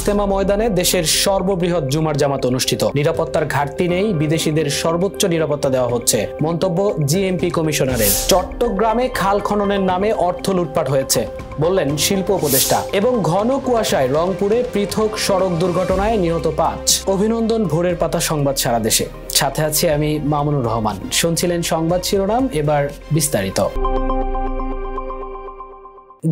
ইজতেমা ময়দানে দেশের সর্ববৃহৎ জুমার জামাত অনুষ্ঠিত। নিরাপত্তার ঘাটতি নেই, বিদেশিদের সর্বোচ্চ নিরাপত্তা দেওয়া হচ্ছে। মন্তব্য জিএমপি কমিশনারের। চট্টগ্রামে খাল খননের নামে অর্থ লুটপাট হয়েছে বললেন শিল্প উপদেষ্টা। এবং ঘন কুয়াশায় রংপুরে পৃথক সড়ক দুর্ঘটনায় নিহত 5। অভিনন্দন ভোরের পাতা সংবাদ সারা দেশে। সাথে আছি আমি মামুনুর রহমান। শুনছিলেন সংবাদ শিরোনাম, এবার বিস্তারিত।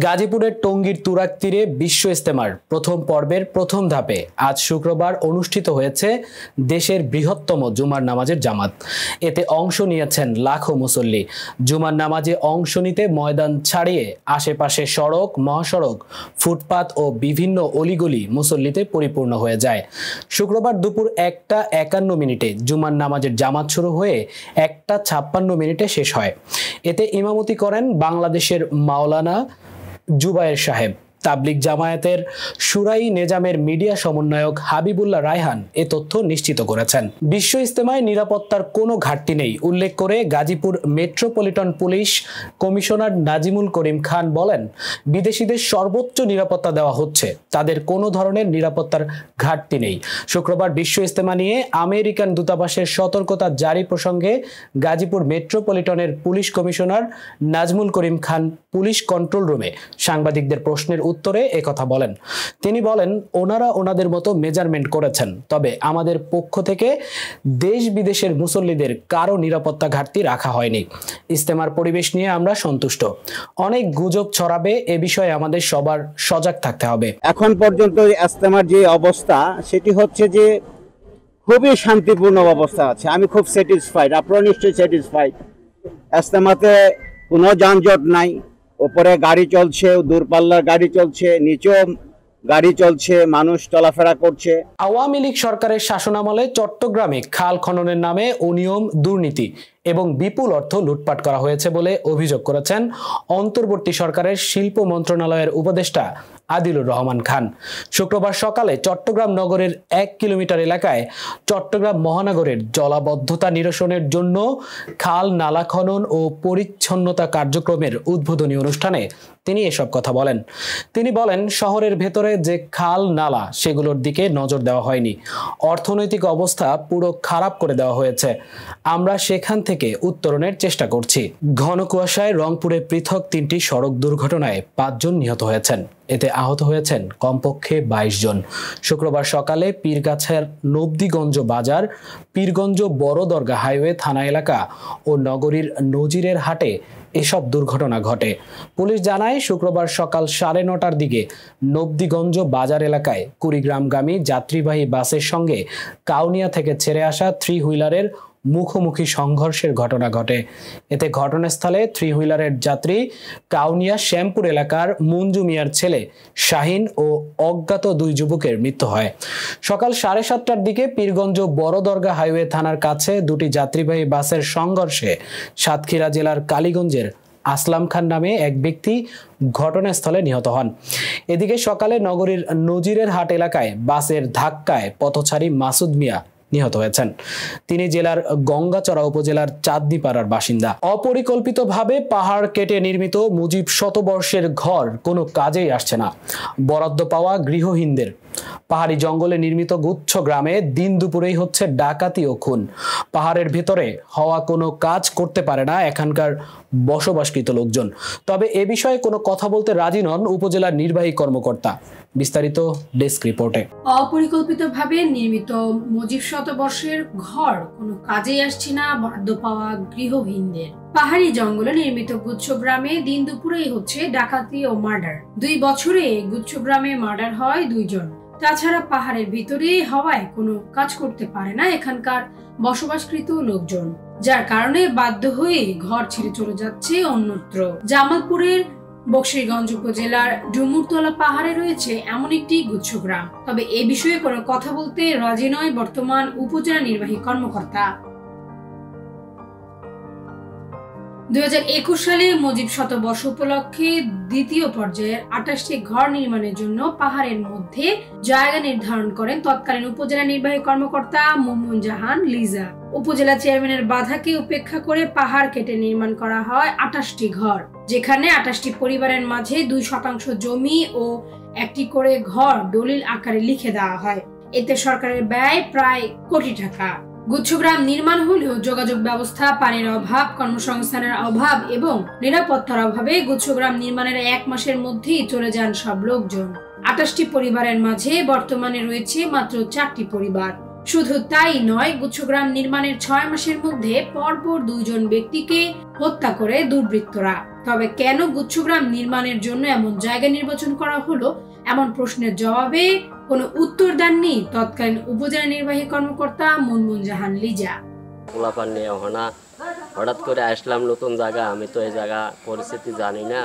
গাজীপুরের টঙ্গীর তুরাগ তীরে বিশ্ব ইজতেমার প্রথম পর্বের প্রথম ধাপে আজ শুক্রবার অনুষ্ঠিত হয়েছে দেশের বৃহত্তম জুমার নামাজের জামাত। এতে অংশ নিয়েছেন লাখো মুসল্লি। জুমার নামাজে অংশ নিতে ময়দান ছাড়িয়ে আশেপাশে সড়ক, মহাসড়ক, ফুটপাত ও বিভিন্ন অলিগলি মুসল্লিতে পরিপূর্ণ হয়ে যায়। শুক্রবার দুপুর 1টা 51 জুমার নামাজের জামাত শুরু হয়ে 1টা 56 শেষ হয়। এতে ইমামতি করেন বাংলাদেশের মাওলানা জুবায়ের সাহেব। তাবলিগ জামায়াতের শুরাই নেজামের মিডিয়া সমন্বয়ক হাবিবুল্লাহ রায়হান এ তথ্য নিশ্চিত করেছেন। বিশ্ব ইজতেমায় নিরাপত্তার কোনো ঘাটতি নেই উল্লেখ করে Gazipur metropolitan police commissioner Nazimul Karim Khan বলেন, বিদেশিদের সর্বোচ্চ নিরাপত্তা দেওয়া হচ্ছে, তাদের কোনো ধরনের নিরাপত্তার ঘাটতি নেই। শুক্রবার বিশ্ব ইজতেমা নিয়ে আমেরিকান দূতাবাসের সতর্কতা জারি প্রসঙ্গে Gazipur মেট্রোপলিটনের police commissioner Nazmul Karim Khan police control রুমে সাংবাদিকদের প্রশ্নের উত্তরে একথা বলেন। তিনি বলেন, ওনারা ওনাদের মতো মেজারমেন্ট করেছেন, তবে আমাদের পক্ষ থেকে দেশ বিদেশের মুসল্লিদের কারো নিরাপত্তা ঘাটতি রাখা হয়নি। ইজতেমার পরিবেশ নিয়ে আমরা সন্তুষ্ট। অনেক গুজব ছড়াবে, এ বিষয়ে আমাদের সবার সজাগ থাকতে হবে। এখন পর্যন্ত ইজতেমার যে অবস্থা সেটি হচ্ছে যে খুবই শান্তিপূর্ণ অবস্থা আছে। আমি খুব স্যাটিসফাইড, আপনারা নিশ্চয়ই স্যাটিসফাইড। ইজতেমাতে কোনো যানজট নাই, উপরে গাড়ি চলছে, দূরপাল্লার গাড়ি চলছে, নিচেও গাড়ি চলছে, মানুষ চলাফেরা করছে। আওয়ামী লীগ সরকারের শাসনামলে চট্টগ্রামে খাল খননের নামে অনিয়ম, দুর্নীতি এবং বিপুল অর্থ লুটপাট করা হয়েছে বলে অভিযোগ করেছেন অন্তর্বর্তী সরকারের শিল্প মন্ত্রণালয়ের উপদেষ্টা আদিলুর রহমান খান। শুক্রবার সকালে চট্টগ্রাম নগরের 1 কিলোমিটার এলাকায় চট্টগ্রাম মহানগরের জলাবদ্ধতা নিরসনের জন্য খাল নালা খনন ও পরিচ্ছন্নতা কার্যক্রমের উদ্বোধনী অনুষ্ঠানে তিনি এসব কথা বলেন। তিনি বলেন, শহরের ভেতরে যে খাল নালা সেগুলোর দিকে নজর দেওয়া হয়নি, অর্থনৈতিক অবস্থা পুরো খারাপ করে দেওয়া হয়েছে। আমরা সেখান থেকে উত্তরণের চেষ্টা করছি। ঘন কুয়াশায় রংপুরে পৃথক 3টি সড়ক দুর্ঘটনায় 5 জন নিহত হয়েছেন। এতে আহত হয়েছেন কমপক্ষে 22 জন। শুক্রবার সকালে পীরগাছার নবদিগঞ্জ বাজার, পীরগঞ্জ বড় দরগা হাইওয়ে থানা এলাকা ও নগরীর নজিরের হাটে এসব দুর্ঘটনা ঘটে। পুলিশ জানায়, শুক্রবার সকাল 9:30টার দিকে নবদিগঞ্জ বাজার এলাকায় কুড়িগ্রামগামী যাত্রীবাহী বাসের সঙ্গে কাউনিয়া থেকে ছেড়ে আসা 3 হুইলারের মুখোমুখি সংঘর্ষের ঘটনা ঘটে। এতে ঘটনাস্থলে 3 হুইলারের যাত্রী কাউনিয়া শ্যামপুর এলাকার মঞ্জু মিয়ার ছেলে শাহিন ও অজ্ঞাত 2 যুবকের মৃত্যু হয়। সকাল 7:30টার দিকে পীরগঞ্জ বড় দরগা হাইওয়ে থানার কাছে 2টি যাত্রীবাহী বাসের সংঘর্ষে সাতক্ষীরা জেলার কালীগঞ্জের আসলাম খান নামে এক ব্যক্তি ঘটনাস্থলে নিহত হন। এদিকে সকালে নগরীর নজিরের হাট এলাকায় বাসের ধাক্কায় পথচারী মাসুদ মিয়া নিহত হয়েছেন। তিনি জেলার গঙ্গাচড়া উপজেলার চাঁদনীপাড়ার বাসিন্দা। অপরিকল্পিতভাবে পাহাড় কেটে নির্মিত মুজিব শতবর্ষের ঘর কোনো কাজেই আসছে না, বরাদ্দ পাওয়া গৃহহীনদের। পাহাড়ি জঙ্গলে নির্মিত গুচ্ছ গ্রামে দিন দুপুরেই হচ্ছে ডাকাতি ও খুন। পাহাড়ের ভেতরে হওয়া কোনো কাজ করতে পারে না এখানকার বসবাসকৃত লোকজন। তবে এ বিষয়ে কোনো কথা বলতে রাজি নন উপজেলার নির্বাহী কর্মকর্তা। বিস্তারিত ডেস্ক রিপোর্টে। অপরিকল্পিতভাবে নির্মিত মুজিব শতবর্ষের ঘর কোনো কাজেই আসছে না, বরাদ্দ পাওয়া গৃহহীনদের। পাহাড়ি জঙ্গলে নির্মিত গুচ্ছ গ্রামে দিন দুপুরেই হচ্ছে ডাকাতি ও মার্ডার। 2 বছরে গুচ্ছ গ্রামে মার্ডার হয় 2 জন। তাছাড়া পাহাড়ের ভিতরে হওয়ায় কোনো কাজ করতে পারে না এখানকার বসবাসকৃত লোকজন, যার কারণে বাধ্য হয়ে ঘর ছেড়ে চলে যাচ্ছে অন্যত্র। জামালপুরের বকশীগঞ্জ উপজেলার ডুমুরতলা পাহাড়ে রয়েছে এমন একটি গুচ্ছ গ্রাম। তবে এ বিষয়ে কোনো কথা বলতে রাজি নয় বর্তমান উপজেলা নির্বাহী কর্মকর্তা। 2021 সালে মুজিব শতবর্ষ উপলক্ষে দ্বিতীয় পর্যায়ের 28টি ঘর নির্মাণের জন্য পাহাড়ের মধ্যে জায়গা নির্ধারণ করেন তৎকালীন উপজেলা নির্বাহী কর্মকর্তা মুমুন জাহান লিজা। উপজেলা চেয়ারম্যানের বাধাকে উপেক্ষা করে পাহাড় কেটে নির্মাণ করা হয় 28টি ঘর, যেখানে 28টি পরিবারের মাঝে 2% জমি ও একটি করে ঘর দলিল আকারে লিখে দেওয়া হয়। এতে সরকারের ব্যয় প্রায় কোটি টাকা। গুচ্ছগ্রাম নির্মাণ হলেও যোগাযোগ ব্যবস্থা, পানির অভাব, কর্মসংস্থানের অভাব এবং নিরাপত্তার অভাবে গুচ্ছগ্রাম নির্মাণের 1 মাসের মধ্যেই চলে যান সব লোকজন। 28টি পরিবারের মাঝে বর্তমানে রয়েছে মাত্র 4টি পরিবার। শুধু তাই নয়, গুচ্ছগ্রাম নির্মাণের 6 মাসের মধ্যে পরপর 2 জন ব্যক্তিকে হত্যা করে দুর্বৃত্তরা। তবে কেন গুচ্ছগ্রাম নির্মাণের জন্য এমন জায়গা নির্বাচন করা হলো, এমন প্রশ্নের জবাবে কোনো উত্তর দেননি তৎকালীন উপজেলা নির্বাহী কর্মকর্তা মুনমুন জাহান লিজা। পোলাপান নিয়ে হঠাৎ করে আসলাম নতুন জায়গা, আমি তো এই জায়গা পরিস্থিতি জানি না,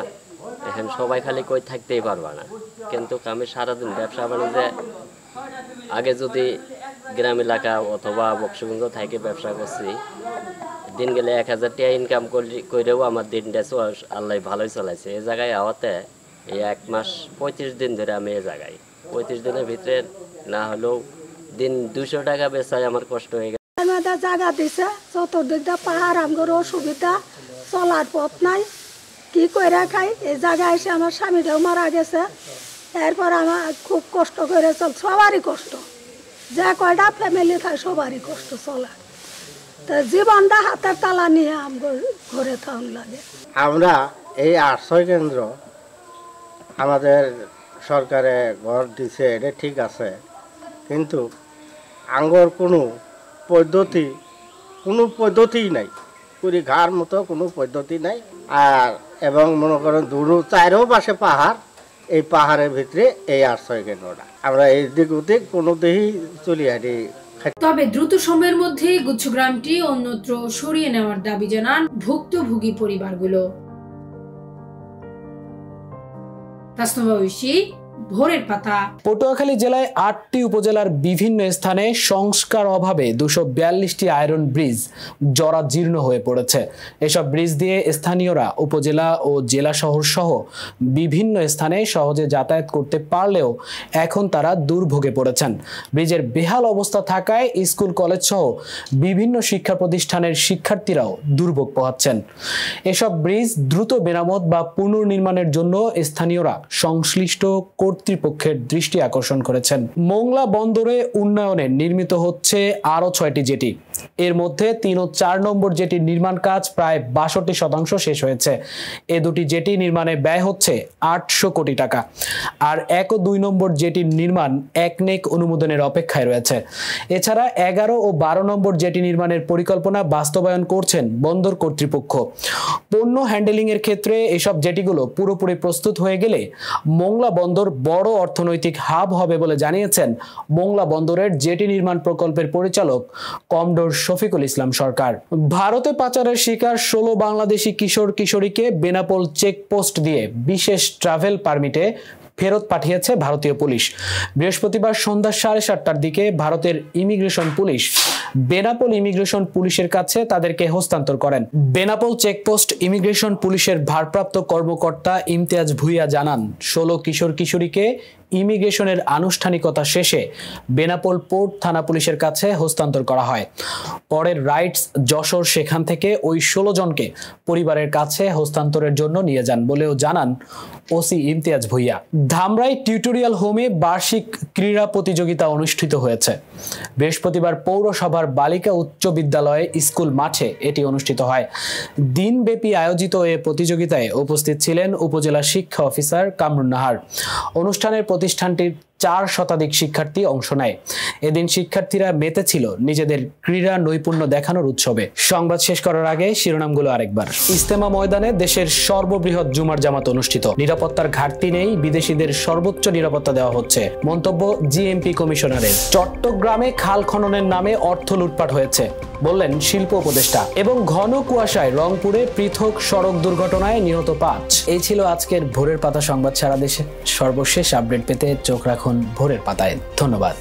এখন সবাই খালি কই থাকতেই পারবা না। কিন্তু আমি সারাদিন ব্যবসা বাণিজ্যে আগে যদি গ্রাম এলাকা অথবা বক্সগঞ্জ থেকে ব্যবসা করছি, দিন গেলে 1000 টাকা ইনকাম করেও আমার দিনটা আল্লাহ ভালোই চলাইছে। এই জায়গায় আওয়াতে এই 1 মাস 35 দিন ধরে আমি এই জায়গায়, 35 দিনের ভিতরে না হলেও দিন 200 টাকা বেচাই আমার কষ্ট হয়ে গেছে। আমাদের জায়গা দিছে, চতুর্দিকটা পাহাড়, আমার অসুবিধা, চলার পথ নাই, কি করে খাই। এই জায়গায় এসে আমার স্বামীটাও মারা গেছে, এরপর আমার খুব কষ্ট করে চল, সবারই কষ্ট, যে কয়টা ফ্যামিলি খায় সবারই কষ্ট চলার। তো জীবনটা হাতের তালা নিয়ে আমার ঘরে থাকুন লাগে। আমরা এই আশ্রয় কেন্দ্র আমাদের সরকারে ঘর দিছে, এটা ঠিক আছে, কিন্তু আঙ্গর কোনো পদ্ধতি নাই, পুরি ঘাড় মতো কোনো পদ্ধতি নাই। আর এবং মনে করেন চারো পাশে পাহাড়, এই পাহাড়ের ভিতরে এই আশ্রয় কেন্দ্রটা, আমরা এই দিক ওদিক কোনো দিকেই চলি হাঁটি। তবে দ্রুত সময়ের মধ্যে গুচ্ছগ্রামটি অন্যত্র সরিয়ে নেওয়ার দাবি জানান ভুক্তভোগী পরিবারগুলো। ভোরের পাতা। পটুয়াখালী জেলায় 8টি উপজেলার বিভিন্ন স্থানে সংস্কার অভাবে 242টি আয়রন ব্রিজ জরাজীর্ণ হয়ে পড়েছে। এসব ব্রিজ দিয়ে স্থানীয়রা উপজেলা ও জেলা শহর সহ বিভিন্ন স্থানে সহজে যাতায়াত করতে পারলেও এখন তারা দুর্ভোগে পড়েছেন। ব্রিজের বেহাল অবস্থা থাকায় স্কুল, কলেজ সহ বিভিন্ন শিক্ষা প্রতিষ্ঠানের শিক্ষার্থীরাও দুর্ভোগ পোহাচ্ছেন। এসব ব্রিজ দ্রুত মেরামত বা পুনর্নির্মাণের জন্য স্থানীয়রা সংশ্লিষ্ট কর্তৃপক্ষের দৃষ্টি আকর্ষণ করেছেন। মোংলা বন্দরে উন্নয়নে নির্মিত হচ্ছে আরো 6টি জেটি। এর মধ্যে 3 ও 4 নম্বর জেটির নির্মাণ কাজ প্রায় 62% শেষ হয়েছে। এই দুটি জেটি নির্মাণে ব্যয় হচ্ছে 800 কোটি টাকা। আর 1 ও 2 নম্বর জেটির নির্মাণ একনেক অনুমোদনের অপেক্ষায় রয়েছে। এছাড়া 11 ও 12 নম্বর জেটি নির্মাণের পরিকল্পনা বাস্তবায়ন করছেন বন্দর কর্তৃপক্ষ। পণ্য হ্যান্ডেলিং এর ক্ষেত্রে এসব জেটিগুলো পুরোপুরি প্রস্তুত হয়ে গেলে মোংলা বন্দর বড় অর্থনৈতিক হাব হবে বলে জানিয়েছেন মোংলা বন্দরের জেটি নির্মাণ প্রকল্পের পরিচালক কমডোর শফিকুল ইসলাম সরকার। ভারতে পাচারের শিকার 16 বাংলাদেশি কিশোর কিশোরীকে বেনাপোল চেকপোস্ট দিয়ে বিশেষ ট্রাভেল পারমিটে ফেরত পাঠিয়েছে ভারতীয় পুলিশ। বৃহস্পতিবার সন্ধ্যা 7:30টার দিকে ভারতের ইমিগ্রেশন পুলিশ বেনাপোল ইমিগ্রেশন পুলিশের কাছে তাদেরকে হস্তান্তর করেন। বেনাপোল চেকপোস্ট ইমিগ্রেশন পুলিশের ভারপ্রাপ্ত কর্মকর্তা ইমতিয়াজ ভুইয়া জানান, 16 কিশোর কিশোরীকে ইমিগ্রেশনের আনুষ্ঠানিকতা শেষে বেনাপোল পোর্ট থানা পুলিশের কাছে হস্তান্তর করা হয়। পরের রাইটস যশোর সেখান থেকে ওই 16 জনকে পরিবারের কাছে হস্তান্তরের জন্য নিয়ে যান বলেও জানান ওসি ইমতিয়াজ ভুইয়া। ধামরাই টিউটোরিয়াল হোমে বার্ষিক ক্রীড়া প্রতিযোগিতা অনুষ্ঠিত হয়েছে। বৃহস্পতিবার পৌরসভার বালিকা উচ্চ বিদ্যালয়ে স্কুল মাঠে এটি অনুষ্ঠিত হয়। দিনব্যাপী আয়োজিত এ প্রতিযোগিতায় উপস্থিত ছিলেন উপজেলা শিক্ষা অফিসার কামরুন নাহার। অনুষ্ঠানের প্রতিষ্ঠানটির 4 শতাধিক শিক্ষার্থী অংশ নেয়। এদিন শিক্ষার্থীরা মেতেছিল নিজেদের ক্রীড়া নৈপুণ্য দেখানোর উৎসবে। সংবাদ শেষ করার আগে শিরোনামগুলো আরেকবার। ইজতেমা ময়দানে দেশের সর্ববৃহৎ জুমার জামাত অনুষ্ঠিত। নিরাপত্তার ঘাটতি নেই, বিদেশিদের সর্বোচ্চ নিরাপত্তা দেওয়া হচ্ছে। মন্তব্য জিএমপি কমিশনারের। চট্টগ্রামে খাল খননের নামে অর্থ লুটপাট হয়েছে বললেন শিল্প উপদেষ্টা। এবং ঘন কুয়াশায় রংপুরে পৃথক সড়ক দুর্ঘটনায় নিহত 5। এই ছিল আজকের ভোরের পাতা সংবাদ। সারা দেশে সর্বশেষ আপডেট পেতে চোখ রাখুন ভোরের পাতায়। ধন্যবাদ।